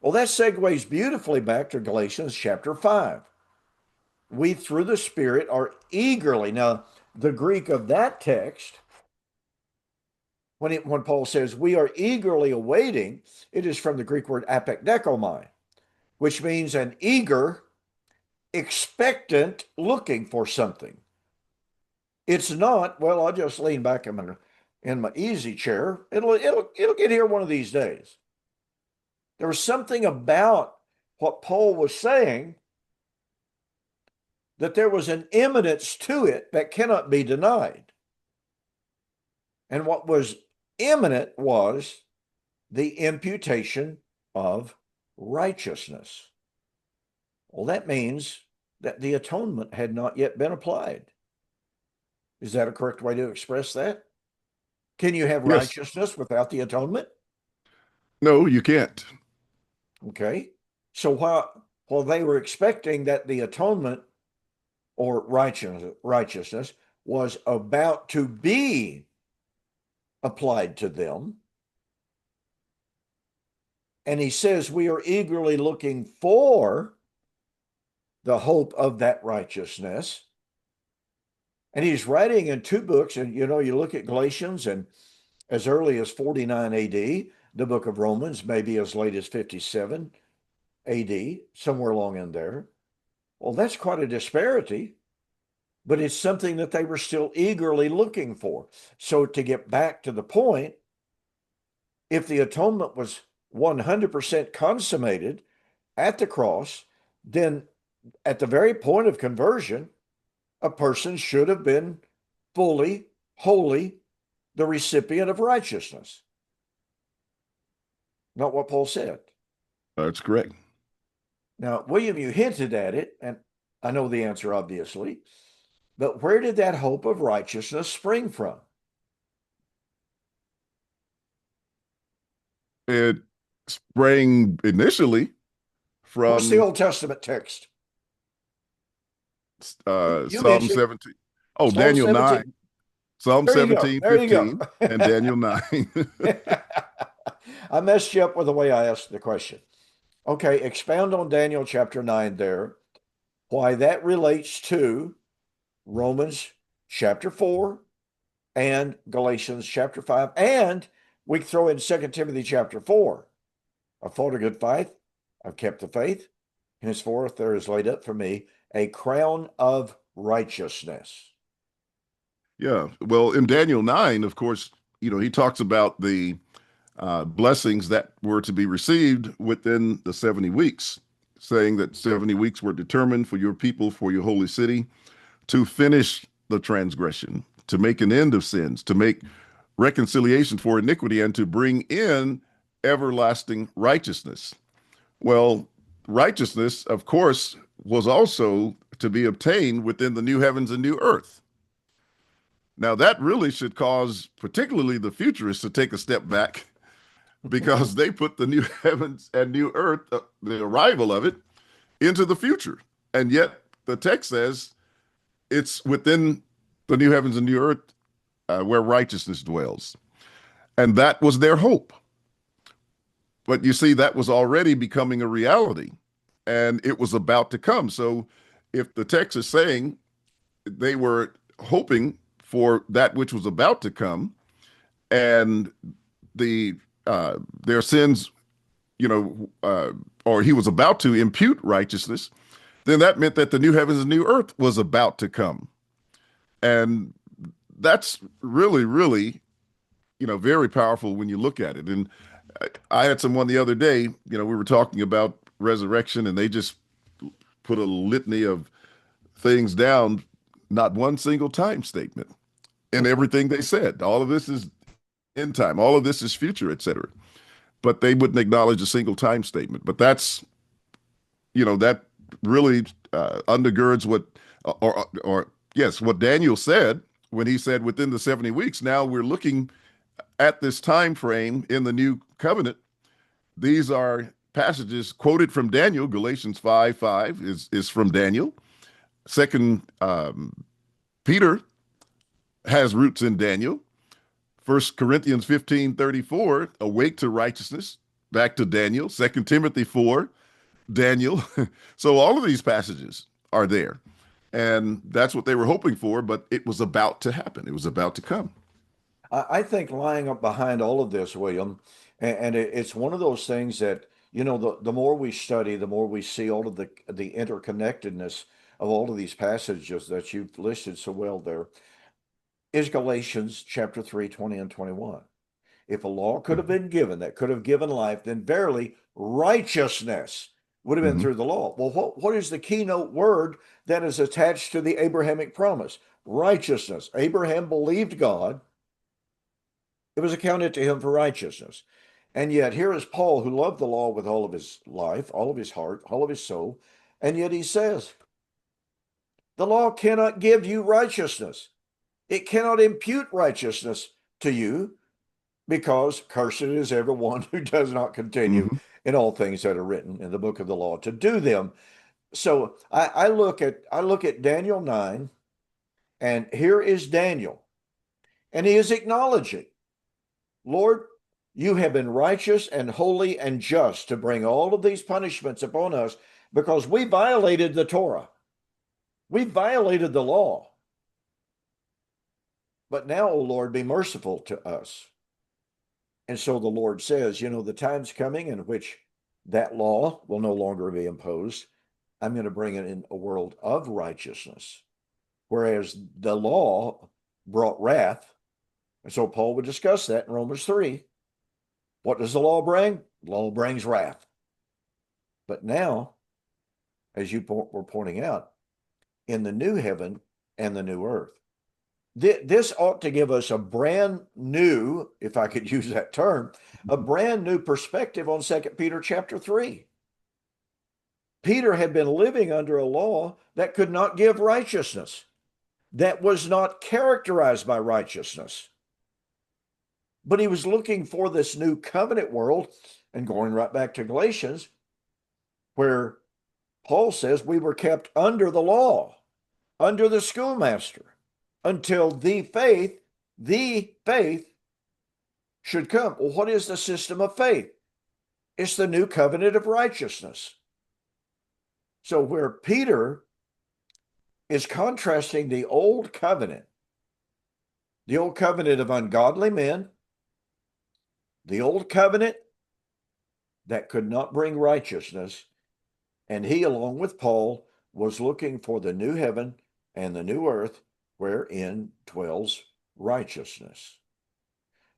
Well, that segues beautifully back to Galatians chapter 5. We, through the Spirit, are eagerly. Now, the Greek of that text, when Paul says we are eagerly awaiting, it is from the Greek word apekdekomai, which means an eager, expectant looking for something. It's not, well, I'll just lean back in my easy chair. It'll get here one of these days. There was something about what Paul was saying that there was an imminence to it that cannot be denied. And what was imminent was the imputation of righteousness. Well, that means that the atonement had not yet been applied. Is that a correct way to express that? Can you have Yes. righteousness without the atonement? No, you can't. Okay. So while they were expecting that the atonement or righteousness was about to be applied to them, and he says we are eagerly looking for the hope of that righteousness. And he's writing in two books, and you look at Galatians, and as early as 49 AD, the book of Romans, maybe as late as 57 AD, somewhere along in there. Well, that's quite a disparity, but it's something that they were still eagerly looking for. So, to get back to the point, if the atonement was 100% consummated at the cross, then at the very point of conversion, a person should have been fully, wholly the recipient of righteousness. Not what Paul said. That's correct. Now, William, you hinted at it, and I know the answer, obviously, but where did that hope of righteousness spring from? It sprang initially What's the from Old Testament text? You Psalm mentioned 17. Oh, Psalm Daniel 17. 9, Psalm There you go. 17, There you go. 15, and Daniel 9. I messed you up with the way I asked the question. Okay, expound on Daniel chapter 9 there, why that relates to Romans chapter 4 and Galatians chapter 5. And we throw in 2 Timothy chapter 4. I've fought a good fight. I've kept the faith. Henceforth, there is laid up for me a crown of righteousness. Yeah. Well, in Daniel 9, of course, he talks about the blessings that were to be received within the 70 weeks, saying that 70 weeks were determined for your people, for your holy city, to finish the transgression, to make an end of sins, to make reconciliation for iniquity, and to bring in everlasting righteousness. Well, righteousness, of course, was also to be obtained within the new heavens and new earth. Now, that really should cause particularly the futurists to take a step back because they put the new heavens and new earth, the arrival of it, into the future. And yet the text says it's within the new heavens and new earth where righteousness dwells. And that was their hope. But you see, that was already becoming a reality. and it was about to come. So if the text is saying they were hoping for that which was about to come, and the their sins, you know, or he was about to impute righteousness, then that meant that the new heavens and new earth was about to come. And that's really, really, very powerful when you look at it. And I had someone the other day, we were talking about resurrection, and they just put a litany of things down, not one single time statement in everything they said. All of this is end time, all of this is future, etc. But they wouldn't acknowledge a single time statement. But that's, that really undergirds what, or yes, what Daniel said when he said within the 70 weeks. Now we're looking at this time frame in the new covenant. These are passages quoted from Daniel. Galatians 5:5 is from Daniel. Second Peter has roots in Daniel. First Corinthians 15:34, awake to righteousness, back to Daniel. Second Timothy 4, Daniel. So all of these passages are there. And that's what they were hoping for, but it was about to happen. It was about to come. I think lying up behind all of this, William, and it's one of those things that, the more we study, the more we see all of the interconnectedness of all of these passages that you've listed so well there, is Galatians chapter 3, 20 and 21. If a law could have been given that could have given life, then verily righteousness would have been through the law. Well, what is the keynote word that is attached to the Abrahamic promise? Righteousness. Abraham believed God. It was accounted to him for righteousness. And yet here is Paul, who loved the law with all of his life, all of his heart, all of his soul. And yet he says, the law cannot give you righteousness. It cannot impute righteousness to you, because cursed is everyone who does not continue in all things that are written in the book of the law to do them. So I look at Daniel 9, and here is Daniel, and he is acknowledging, Lord, you have been righteous and holy and just to bring all of these punishments upon us because we violated the Torah. We violated the law. But now, O Lord, be merciful to us. And so the Lord says, the time's coming in which that law will no longer be imposed. I'm going to bring it in a world of righteousness. Whereas the law brought wrath. And so Paul would discuss that in Romans 3. What does the law bring? The law brings wrath. But now, as you were pointing out, in the new heaven and the new earth, this ought to give us a brand new, if I could use that term, a brand new perspective on 2 Peter chapter 3. Peter had been living under a law that could not give righteousness, that was not characterized by righteousness. But he was looking for this new covenant world, and going right back to Galatians, where Paul says we were kept under the law, under the schoolmaster, until the faith should come. Well, what is the system of faith? It's the new covenant of righteousness. So where Peter is contrasting the old covenant of ungodly men, the old covenant that could not bring righteousness, and he, along with Paul, was looking for the new heaven and the new earth wherein dwells righteousness.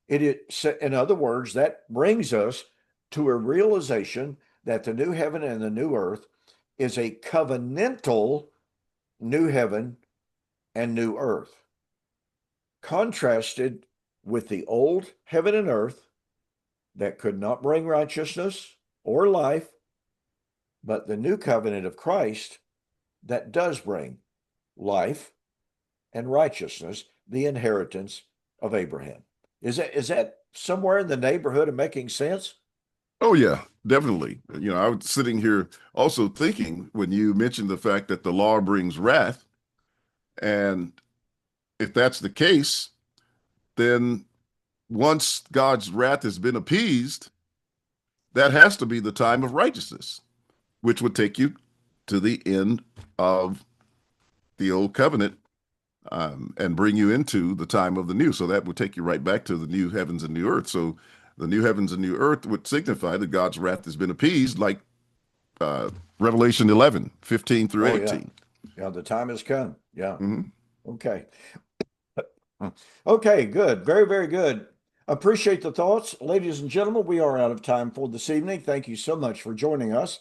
In other words, that brings us to a realization that the new heaven and the new earth is a covenantal new heaven and new earth, contrasted with the old heaven and earth that could not bring righteousness or life, but the new covenant of Christ that does bring life and righteousness, the inheritance of Abraham. Is that somewhere in the neighborhood of making sense? Oh, yeah, definitely. I was sitting here also thinking when you mentioned the fact that the law brings wrath. And if that's the case, then once God's wrath has been appeased, that has to be the time of righteousness. which would take you to the end of the old covenant, and bring you into the time of the new. So that would take you right back to the new heavens and new earth. So the new heavens and new earth would signify that God's wrath has been appeased, like uh, Revelation 11:15 through Oh yeah. 18. Yeah, the time has come. Yeah. Mhm. Okay. Okay, good. Very, very good. Appreciate the thoughts. Ladies and gentlemen, we are out of time for this evening. Thank you so much for joining us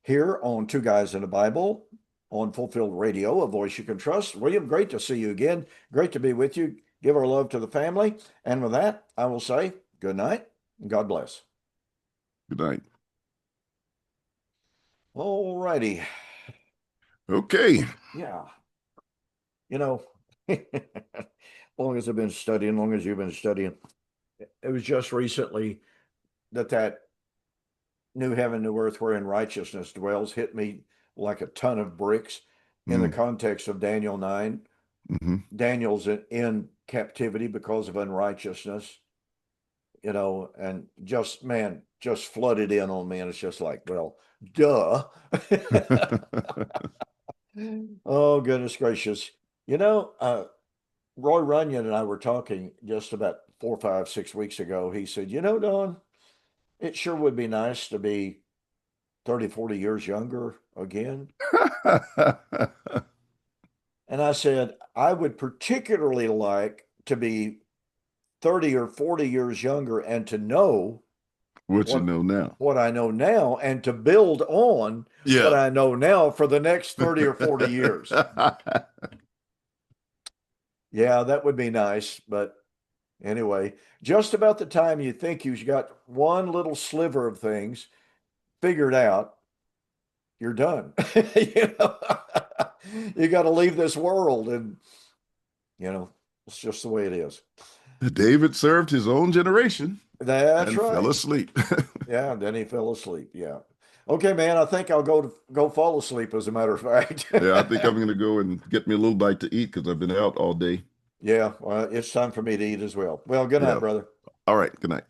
here on Two Guys in the Bible on Fulfilled Radio, a voice you can trust. William, great to see you again. Great to be with you. Give our love to the family. And with that, I will say good night and God bless. Good night. All righty. Okay. Yeah. You know, long as I've been studying, long as you've been studying, it was just recently that new heaven, new earth wherein righteousness dwells hit me like a ton of bricks in the Mm. context of Daniel 9. Hmm. Daniel's in captivity because of unrighteousness, and just, man, just flooded in on me. And it's just like, well, duh. Oh, goodness gracious. You know, Roy Runyon and I were talking just about 4, 5, 6 weeks ago. He said, Don, it sure would be nice to be 30, 40 years younger again. And I said, I would particularly like to be 30 or 40 years younger and to know What you what know now. what I know now and to build on what Yeah. I know now for the next 30 or 40 years. Yeah, that would be nice. But anyway, just about the time you think you've got one little sliver of things figured out, you're done. you know, you got to leave this world, and it's just the way it is. David served his own generation That's and fell right. asleep. Yeah, and then he fell asleep. Yeah. Okay, man. I think I'll go fall asleep. As a matter of fact. Yeah, I think I'm going to go and get me a little bite to eat because I've been out all day. Yeah. Well, it's time for me to eat as well. Well, good night, Yeah. brother. All right. Good night.